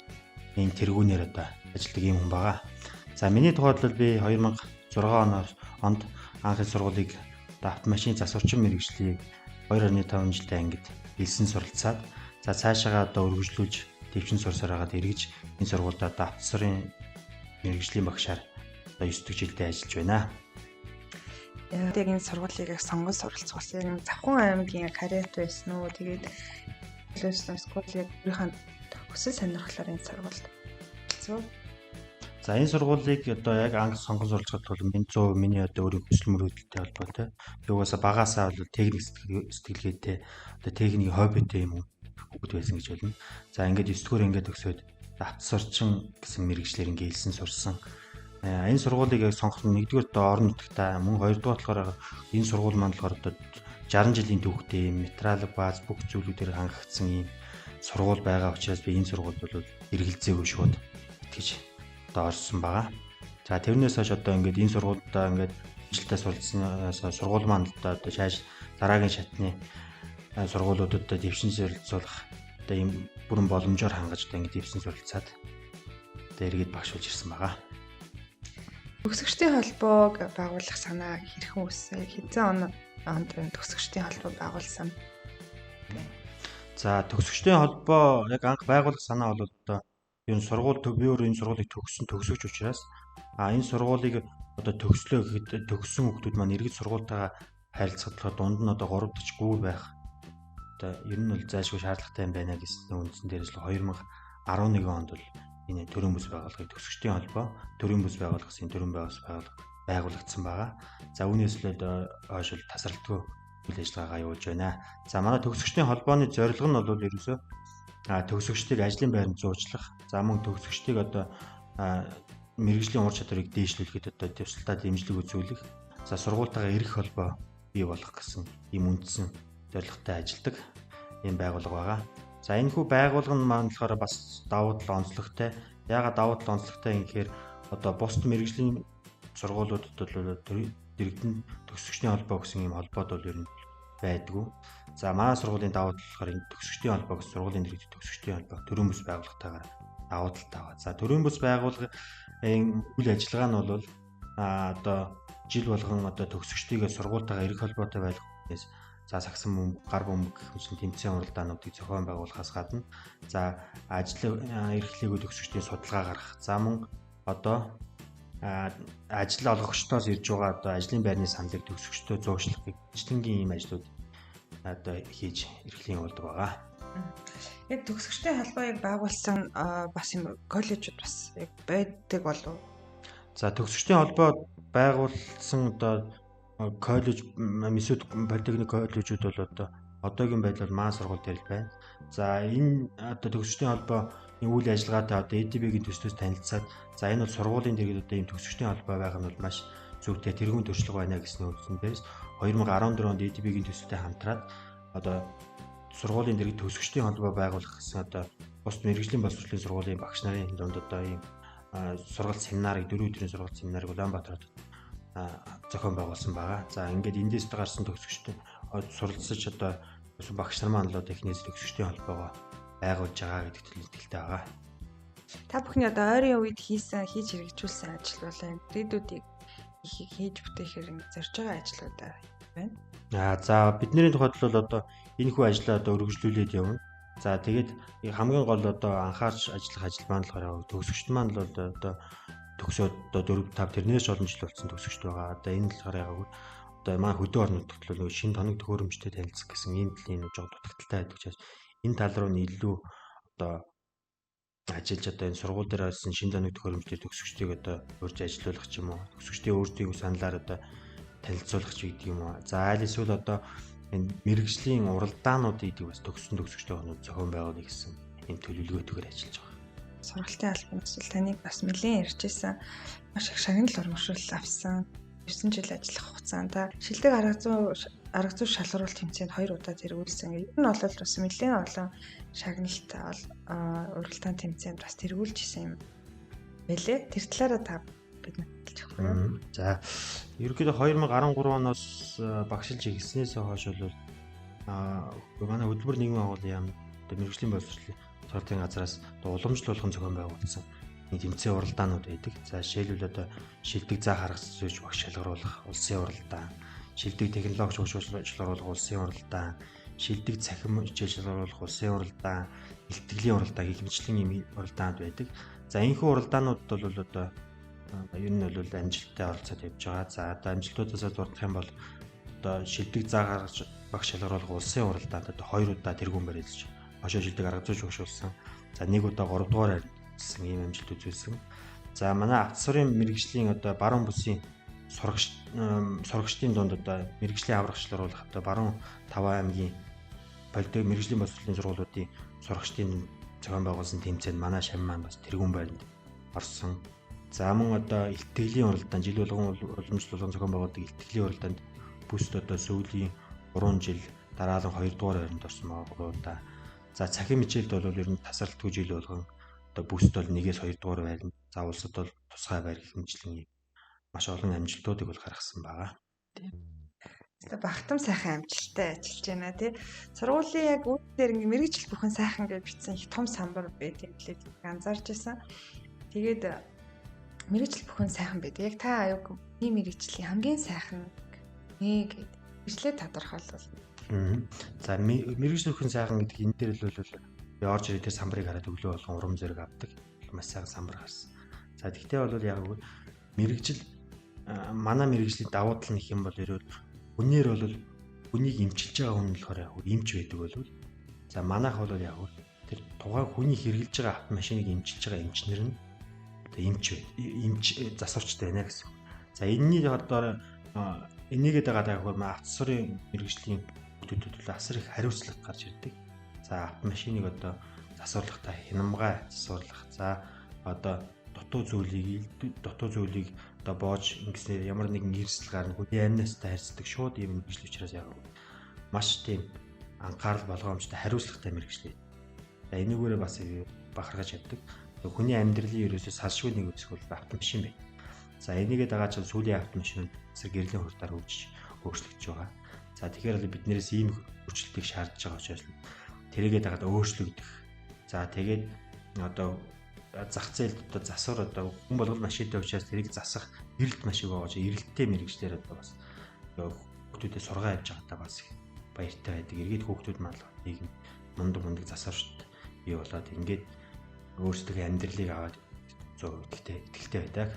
энэ тэргүүнээр одоо ажилладаг юм хүн байгаа. За миний тухайд бол би 2006 онд анхны сургуулийг автомашины засварчин мэргэжлийг 2.5 жилийн ангид хэлсэн суралцаад за цаашаа одоо өргөжлүүлж дэвчин сурсаар хагаад эргэж энэ сургуульд одоо автосрын мэргэжлийн багшаар одоо 9 дэх жилдээ ажиллаж байна. Яг энэ сургуулийг сонгож суралцуулсан юм Завхан аймгийн карьерт байсан уу? Тэгээд төлөөсөн сколыг өөрийнхөө хүсэл сонирхлоор энэ сургуульд хэлсэн. За энэ сургуулийг одоо яг анх сонгон суралцахад бол 100% миний одоо өөрийн хүсэл мөрөөдөлтэй холбоотой. Би угаасаа багаасаа бол техник сэтгэлгээтэй одоо техникийн хоббитэй юм хөгд байсан гэж байна. За ингээд 9 дугаар ингээд төгсөөд автосорчин гэсэн мэргэжлэр ингээд хэлсэн сурсан. Энэ сургуулийг сонгох нь нэгдүгээр одоо орон нутгтай, мөн хоёрдугаар болохоор энэ сургууль маань болохоор одоо 60 жилийн түүхтэй юм материал бааз бүх зүйлүүдээр хангагдсан юм сургууль байгаа учраас би энэ сургуульд бол эргэлзээгүй шууд итгэж одоо орсон байгаа. За тэрнээс хойш одоо ингээд энэ сургуультай ингээд ажилдаа суралцсанаас сургууль маань одоо шааш дараагийн шатны сургуулиудад дэвшин суралцуулах одоо ийм бүрэн боломжоор хангаж одоо ингээд дэвшин суралцаад одоо эргээд багшуулж ирсэн байгаа. Төгсөгчдийн холбоог байгуулах санаа хэрхэн үүссэн? Хэзээ онд төгсөгчдийн холбоо байгуулсан? За төгсөгчдийн холбоо яг анх байгуулах санаа бол одоо энэ сургууль би өөр энэ сургуулийг төгссөн төгсөгч учраас энэ сургуулийг одоо төгслөө гэхэд төгссөн хүмүүс маань иргэд сургуультайгаа харилцахад болохоор дунд нь одоо 3 дахь гүүр байх одоо ер нь бол зайлшгүй шаардлагатай юм байна гэсэн үндсэн дээрээс л 2011 онд бол энэ төрийн бүс байгууллагын төгсөгчдийн холбоо төрийн бүс байгуулгын төрийн байгуулагдсан байгаа. За үүнээс л хойш бол тасралтгүй үйл ажиллагаагаа явуулж байна. За манай төгсөгчдийн холбооны зорилго нь бол ерөөсөө төгсөгчдийг ажлын байранд зуучлах, за мөн төгсөгчдийг одоо мэргэжлийн ур чадварыг дээшлүүлэхэд одоо тусалдаа дэмжлэг үзүүлэх, за сургуультайгаа эрэх холбоо бий болгох гэсэн ийм үндсэн зорилготой ажилладаг ийм байгууллага байгаа. За энэ хүү байгууллага нь маань болохоор бас давуу тал онцлогтой. Яагаад давуу тал онцлогтой юм гэхээр одоо бусад мэргэжлийн сургуулиудад бол дэрэгдэн төгсөгчдийн холбоо гэсэн ийм холбоод бол ер нь байдгүй. За манай сургуулийн давуу тал болохоор энэ төгсөгчдийн холбоо гэсэн сургуулийн дэргэдэн төгсөгчдийн холбоо төрийн бүс байгууллагатайгаар давуу талтай байгаа. За төрийн бүс байгууллагын үйл ажиллагаа нь бол одоо жил болгон одоо төгсөгчдийг сургуультайгаа эрэх холбоотой байлгахээс за сагсан бөмбөг, гар бөмбөг гэсэн тэмцээн уралдаануудыг зохион байгуулахаас гадна за ажил эрхлээгүй төгсөгчдийн судалгаа гаргах. За мөн одоо ажил олгогчдоос ирж байгаа одоо ажлын байрны саналыг төгсөгчдөө зуушлах гэгчлэнгийн ийм ажлууд одоо хийж эрхлэн явуулдаг байгаа. Яг төгсөгчдийн холбоог байгуулсан бас юм коллежууд бас яг байдаг болов уу? За төгсөгчдийн холбоо байгуулсан одоо коллеж Месүд политехник коллежууд бол одоо одоогийн байдлаар маань сургууль дээр л байна. За энэ одоо төгсөгчдийн холбоо үйл ажиллагаатай одоо EDB-ийн төслөөс танилцаад за энэ бол сургуулийн дэргэд одоо ийм төгсөгчдийн холбоо байх нь бол маш зөвхөн тэргуун төршлөг байна гэсэн үндсэндээс 2014 онд EDB-ийн төсөлтэй хамтраад одоо сургуулийн дэргэд төгсөгчдийн холбоо байгуулах гэсэн одоо бус мэргэжлийн боловсролын сургуулийн багш нарын дунд одоо ийм сургалт семинарыг 4 өдрийн сургалт семинарыг Улаанбаатарт зохион байгуулсан байгаа. За ингээд эндээс гарсан төгсөгчдийн суралцж одоо багш нар маань л одоо эхнээс төгсөгчдийн холбоогоо байгуулж байгаа гэдэгт л итгэлтэй байгаа. Та бүхний одоо ойрын үед хийж хэрэгжүүлсэн ажил бол ирээдүйдийг хийж бүтээхээр зорж байгаа ажлуудаа байна. За бидний тухайд бол одоо энэ хүү ажлаа одоо өргөжлүүлээд явна. За тэгээд хамгийн гол одоо анхаарч ажиллах ажил маань болохоор төгсөгчд маань л одоо төгсөөд одоо 4 5 тэрнээс олон жил болсон төгсөгчд байгаа. Одоо энэ болохоор яг одоо манай хөдөө орон нутагт бол шинэ тоног төхөөрөмжтэй танилцах гэсэн ийм талын жоо дутагдaltaй байдаг учраас энэ тал руу нь илүү одоо ажиллаж одоо энэ сургууль дээр байсан шинэ тоног төхөөрөмжтэй төгсөгчдийг одоо урьж ажилуулах ч юм уу төгсөгчдийн өөрсдийн саналаар одоо танилцуулах ч гэдэг юм уу. За аль эсвэл одоо энэ мэргэжлийн уралдаануудыг бас төгссөн төгсөгчтэй хүмүүс зохион байгуулах гэсэн ийм төлөвлөгөөтэйгээр ажиллаж байгаа. Сургалтын албанаас л таныг бас нэлээд ярьжсэн маш их шагнал урамшуул авсан 9 жил ажиллах хугацаанд шилдэг арга зүй шалгаруулалт тэмцээнд 2 удаа тэргүүлсэн. Ер нь бол бас нэлээд олон шагналт уралдаан тэмцээнд бас тэргүүлж исэн юм байлээ. Тэр талаараа та бид хэлж өгөх үү? За ерөнхийдөө 2013 оноос багшилж ирснээс хойш бол манай хөтөлбөр нийгмийн агуулгын яам мэргэжлийн боловсролын сургалтын газраас уламжлуулах зохион байгуулсан нэг тэмцээн уралдаанууд байдаг. За жишээлбэл одоо шилдэг заа харгас зүйж багш шалгаруулах улсын уралдаан, шилдэг технологич шалгаруулах улсын уралдаан, шилдэг цахим хичээл шалгаруулах улсын уралдаан, илтгэлийн уралдаан гэх мэтлэн ийм уралдаанууд байдаг. За энэхүү уралдаанууд бол одоо ер нь бол амжилттай оролцоод явж байгаа. За одоо амжилтуудаас дурдах юм бол одоо шилдэг заа гаргаж багш шалгаруулах улсын уралдаанд одоо 2 удаа тэргуун барьж хошоо шилдэг арга зүйч багшуулсан. За 1 удаа 3 дугаар гэсэн ийм амжилт үзүүлсэн. За манай Автосурын мэргэжлийн одоо баруун бүсийн сурагчдын дунд одоо мэргэжлийн аврагчлуулах одоо баруун 5 аймгийн политик мэргэжлийн боловсролын сургуулиудын сурагчдын зохион байгуулсан тэмцээнд манай шам маань бас тэргуун байранд орсон. За мөн одоо илтгэлийн уралдаан жил болгон уламжлалт зохион байгуулдаг илтгэлийн уралдаанд бүст одоо сүүлийн 3 жил дараалан 2 дугаар байранд орсон байгаа да. За цахим хичээлд бол ер нь тасралтгүй жил болгон одоо бүст бол 1-2 дугаар байранд, за улсад бол тусгай байр хэмжлэн маш олон амжилтуудыг бол гаргасан байгаа. Тэгээ багтам сайхан амжилттай ажиллаж байна тий. Сургуулийн яг үйл дээр ингээ мэрэгжил бүхэн сайхан гэж бичсэн их том самбар байт юм лээ анзаарч байсан. Тэгээд мэрэгжил бүхэн сайхан байд. Яг та аюуг ийм мэрэгжлийн хамгийн сайхан нэг мэрэгчлээ тодорхойлвол. За мэрэгжил бүхэн сайхан гэдэг энэ дээр л бол би орж ирээд тэр самбарыг хараад өглөө болгон урам зориг авдаг. Маш сайхан самбар гарсан. За тэгтээ бол яг мэрэгжил манай мэрэгжлийн давуу тал нь их юм бол ерөөл хүнээр бол хүнийг эмчилж байгаа хүн болохоор яг эмч байдаг болвол за манайх бол яг тэр тухайн хүний хэрэглэж байгаа автомашиныг эмчилж байгаа эмчнэр нь одоо эмч засварчтай байна гэсэн. За энэний одоо энийгээд байгаа яг автосрын мэрэгжлийн хүмүүсд асар их хариуцлага гарч ирдэг. За автомашиныг одоо засварлахдаа хянамгай засварлах. За одоо дутуу зүйлийг одоо боож ингэснээр ямар нэгэн эрсдэл гарна хүний амнастай харьцдаг шууд юм мэрэгжил учраас яг маш тийм анхаарал болгоомжтой хариуцлагатай мэрэгжил. За энийгээрээ бас бахархаж яддаг. Хүний амьдралын ерөөсөө салшгүй нэг хэсэг бол автомашин байна. За энийгээ дагаад ч сүүлийн автомашинууд гэрлийн хурдаар өөрчлөгдөж байгаа. За тэгэхээр бол биднээс ийм өөрчлөлтийг шаардж байгаа учраас тэрийгээ дагаад өөрчлөгдөх. За тэгээд одоо зах зээлд одоо засвар одоо хүн болгол машинтай учраас тэрийг засах эрэлт машиг байгаа ч эрэлттэй мэрэгчлэр одоо бас хүүхдүүдэд сургаа явж байгаадаа бас баяртай байдаг. Эргээд хүүхдүүд маань нийгэм мундаг засварт бий болоод ингээд өөрсдөө амьдралыг аваад зөв итгэлтэй байдаг.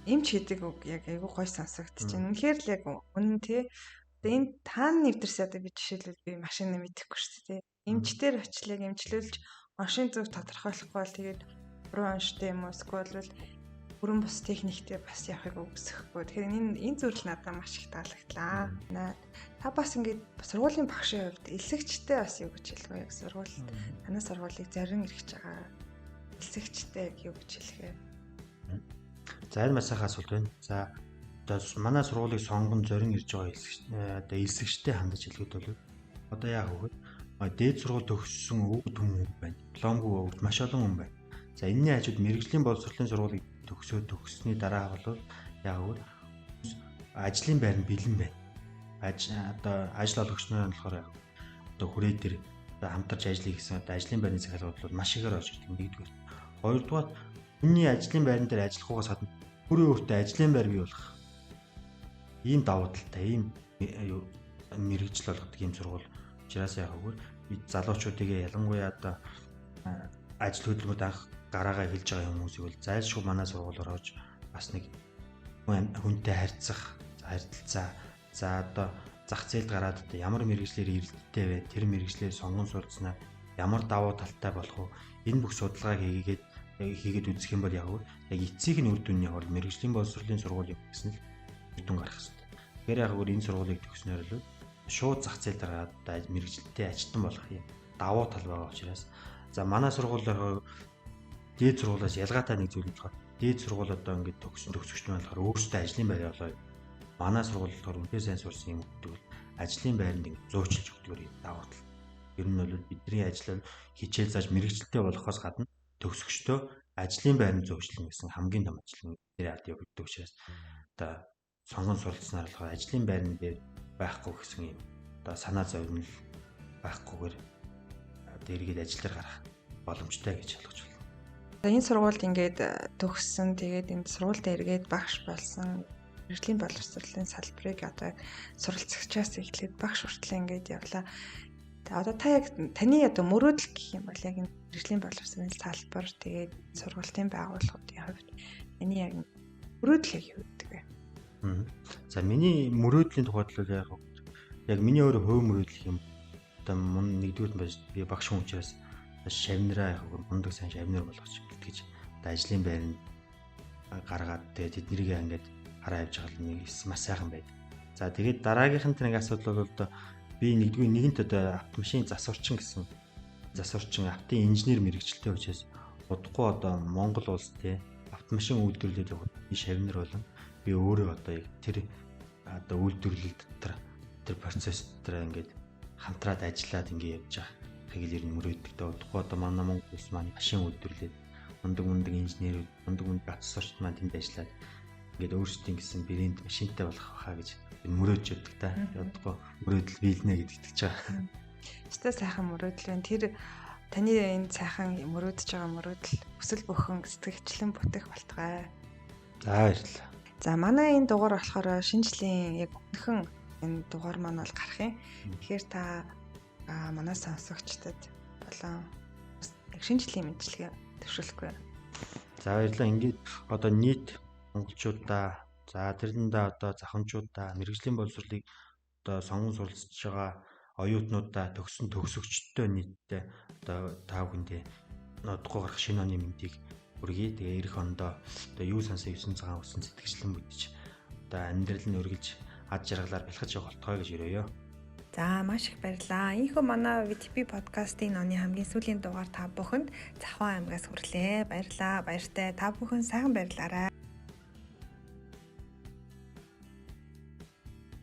Эмч хийдэг үг яг айгүй гой сонсогдож байна. Үнэхээр л яг үнэн тий. Одоо энэ таан нэвдэрсээ одоо би жишээлбэл би машин мэдхгүй шүү дээ. Эмчтэр очлыг эмчлүүлж машин зүг тодорхойлохгүй бол тэгээд буруу онштой юм уу эсвэл бүрэн бус техниктэй бас явахыг үгүйсэхгүй. Тэгэхээр энэ зүйл надад маш их таалагдлаа. Та бас ингээд сургуулийн багшийн хувьд элсэгчтэй бас юу гэж хэлэх вэ? Яг сургуульд танай сургуулийг зарин эргэж байгаа элсэгчтэй юу гэж хэлэх вэ? За энэ маш сайхан асуулт байна. За одоо манай сургуулийг сонгон зорин ирж байгаа одоо элсэгчтэй хандаж хэлэхэд бол одоо яг үгүй дээд сургууль төгссөн өвд хүн байна. Дипломгүй өвд маш олон хүн байна. За энэний хажууд мэрэгжлийн боловсролын сургуулийг төгссөний дараа бол яг үгүй ажлын байр нь бэлэн байна. Одоо ажил олгогч нар болохоор яг одоо хүрээ дээр хамтарч ажиллая гэсэн одоо ажлын байрны захиалгууд бол маш ихээр орж ирдэг. Нэгдүгээр. Хоёрдугаар хүний ажлын байран дээр ажиллахугаас гадна хүрээ өөртөө ажлын байр бий болох ийм давуу талтай ийм мэрэгжил болгодог ийм сургууль учраас яг үгүй бид залуучуудыг ялангуяа одоо ажил хөдөлмөрт анх гараагаа эхэлж байгаа хүмүүсийг бол зайлшгүй манай сургуулиар орж бас нэг хүнтэй харьцах харилцаа за одоо зах зээлд гараад одоо ямар мэрэгжлэр эрэлттэй вэ тэр мэрэгжлээр сонгон сурцснаа ямар давуу талтай болох вэ энэ бүх судалгааг хийгээд үзэх юм бол яг эцсийн үр дүн нь яг мэрэгжлийн боловсролын сургуулийн гэсэн л үр дүн гарах хэрэгтэй. Тэгэхээр яг энэ сургуулийг төгснөөр л шууд зах зээлд гараад мэрэгжилтэй ажилтан болох юм давуу тал байгаа учраас за манай сургуулиар дээд сургуулиас ялгаатай нэг зүйл болохоор дээд сургууль одоо ингээд төгсөгч нь болохоор өөрсдөө ажлын байр болоо. Манай сургууль болохоор үнэхээр сайн сурсан юм гэдэг бол ажлын байранд ингээд зөөчилж өгдөг юм давуу тал. Ер нь бол бидний ажил хичээл зааж мэрэгжилтэй болохоос гадна төгсөгчдөө ажлын байранд зөөчлөн гэсэн хамгийн том ажил нэр ард явагддаг учраас одоо сонгон суралцсанаар болохоор ажлын байрны дээр байхгүй гэсэн юм одоо санаа зовнил байхгүйгээр одоо эргээд ажил дээр гарах боломжтой гэж ойлгож байна. Энэ сургуульд ингээд төгссөн тэгээд энэ сургуультай эргээд багш болсон мэрэгжлийн боловсролын салбарыг одоо суралцагчаас эхлээд багш хүртэл ингээд явлаа. Одоо та яг таны одоо мөрөөдөл гэх юм бол яг энэ мэрэгжлийн боловсролын салбар тэгээд сургуулийн байгууллагуудын хувьд энэ яг мөрөөдөл юу гэдэг вэ? За миний мөрөөдлийн тухайд л яг миний өөрөө хувь мөрөөдөл юм. Одоо нэгдүгээр би багш хүн учраас шавнараа яг мундаг сайн шавнар болгоч гэж одоо ажлын байранд гаргаад тэгээд тэднийг ингээд хараа явж байгаа нэг маш сайхан байд. За тэгээд дараагийнх нь нэг асуудал бол одоо би нэгэнт одоо автомашин засварчин гэсэн засварчин автын инженер мэрэгчлээ учраас удахгүй одоо Монгол улс те автомашин үйлдвэрлээд явах шавнар болон би өөрөө одоо яг тэр одоо үйлдвэрлэл дотор тэр процесс дотор ингээд хамтраад ажиллаад ингээд явж байгаа. Тэгэл ер нь мөрөөддөг дөө. Удахгүй одоо манай Монгол улс маань машин үйлдвэрлээд мундаг инженерүүд, мундаг гацсарч маань тэнд ажиллаад ингээд өөрсдийн гэсэн брэнд машинтай болох байхаа гэж мөрөөдж явдаг та. Удахгүй мөрөөдөл биелнэ гэж итгэж байгаа. Өстой сайхан мөрөөдөл байна. Тэр таны энэ сайхан мөрөөдөж байгаа мөрөөдөл өсөл бөхөн сэтгэгчлэн бүтэх болтугай. За баярлалаа. За манай энэ дугаар болохоор шинэ жилийн яг өнөхөн энэ дугаар маань бол гарах юм. Тэгэхээр та манай сонсогчдод болон яг шинэ жилийн мэдлэгээ төвшүүлэхгүй. За баярлалаа. Ингээд одоо нийт монголчуудаа за тэрэндээ одоо захамжуудаа мэрэгжлийн боловсролыг одоо сонгон суралцж байгаа оюутнуудаа төгсөн төгсөгчдөө нийтдээ одоо та бүхэндээ нодгоо гарах шинэ оны мэндийг хүргэе. Тэгээ эх ондоо одоо юу сансан 9 цагаан усан сэтгэгчлэн бүдэж одоо амьдрал нь өргөж ад жаргалаар бэлхэж явах болтгой гэж өрөөё. За маш их баярлалаа. Ийхүү манай VTP подкастын оны хамгийн сүүлийн дугаар та бүхэнд Завхан аймгаас хүрлээ. Баярлалаа. Баяртай. Та бүхэн сайхан баярлаарай.